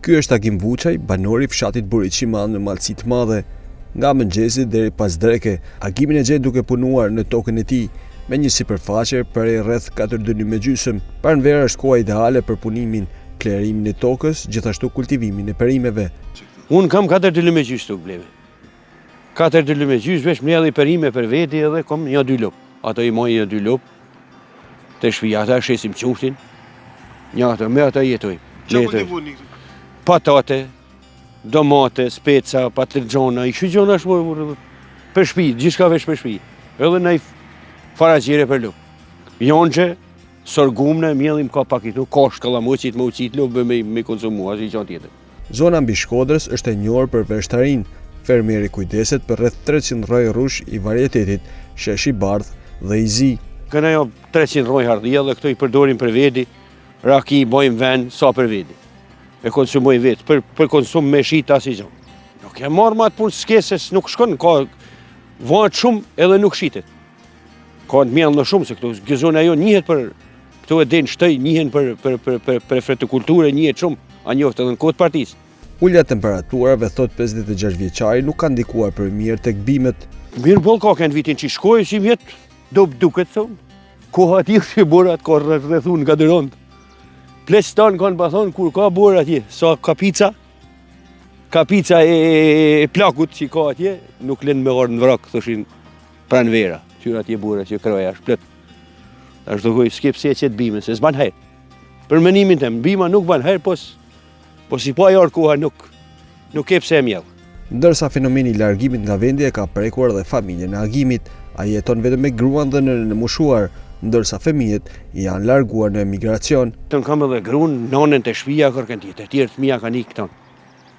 Ky është Agim Vuçaj, banori i fshatit Buriqiman në Malësi të Madhe. Nga mëngjesi deri pas dreke, Agimin e gjen duke punuar në tokën e tij, me një sipërfaqe për rreth 4 dënim e gjysmë. Pranvera është koha ideale për punimin, klerimin e tokës, gjithashtu kultivimin e perimeve. Unë kam 4 dënim e gjysmë të bleve. 4 dënim e gjysmë, veç mledhi perime për veti edhe kom një 2 lop. Ato i moj një 2 lop, të shpija ata shesim quftin, një ato me ata jetoj. Patate, domate, speca, patlıgjona, i gjona është për shpi, gjithka veç për shpi. Edhe në i faraqire për lup. Jonqe, sorgumne, mjellim ka pakitu, ka shkallamuqit, më uqit lup me konsumu, asë i qanë tjetër. Zona mbi Shkodrës është e njohur për veshtarin. Fermieri kujdeset për rreth 300 rroj rrush i varietetit, sheshi bardh dhe i zi. Këna jo 300 rroj hardhia dhe këto i përdorim për vedi, raki i bojmë ven, sa për vedi. E konsumoj vetë, për konsum me shita si gjonë. Nuk e marrë ma të punë s'keses, nuk shkon, ka vanë shumë edhe nuk shitet. Ka të mjellë në shumë, se këto gëzone ajo njihet për, këto e denë shtëj, njihen për fretikulturë, njihet shumë, a njohët edhe në kohët partisë. Ulja temperaturave, thot 56 vjeçari, nuk ka ndikuar për mirë tek bimet. Mirë boll ka kënë vitin që i shkoj, si vjetë, do duket thonë. Koha ati që borat ka rrethun nga dërondë. Plestan kanë pa thonë, kur ka borë atje, sa kapica e plakut që ka atje, nuk lenë me orë në vrak, thoshin pranvera, qyra atje borë që kroja është plët. Ashtë dogoj, s'ke pse e qëtë bime, se s'ban herë. Për menimin tem, bima nuk ban herë, po si pa jarë koha nuk e pse e mjellë. Ndërsa fenomeni i largimit nga vendi e ka prekuar dhe familjen e Agimit, a jeton vetëm me gruan dhe nënën e mushuar, ndërsa fëmijët janë larguar në emigracion. Tënë kam edhe gruan, nonën të shpia kërkën tjetë, tjerë të mija ka nikë këtonë.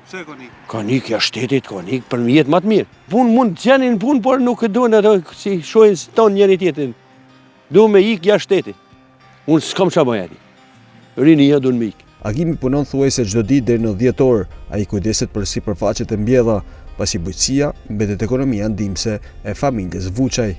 Pse ka nikë? Ka nikë ja shtetit, ka nikë për mjetë më të mirë. Punë mund të janin punë, por nuk e duhen ato si shojnë së tonë njëri tjetën. Du me ikë ja shtetit. Unë s'kam qa bajati. Rinia du me ikë. Agimi punon thuajse çdo ditë deri në 10 orë, ai kujdeset për sipërfaqet e mbjedha, pasi bujqësia mbetet ekonomia ndihmëse e familjes Vuçaj.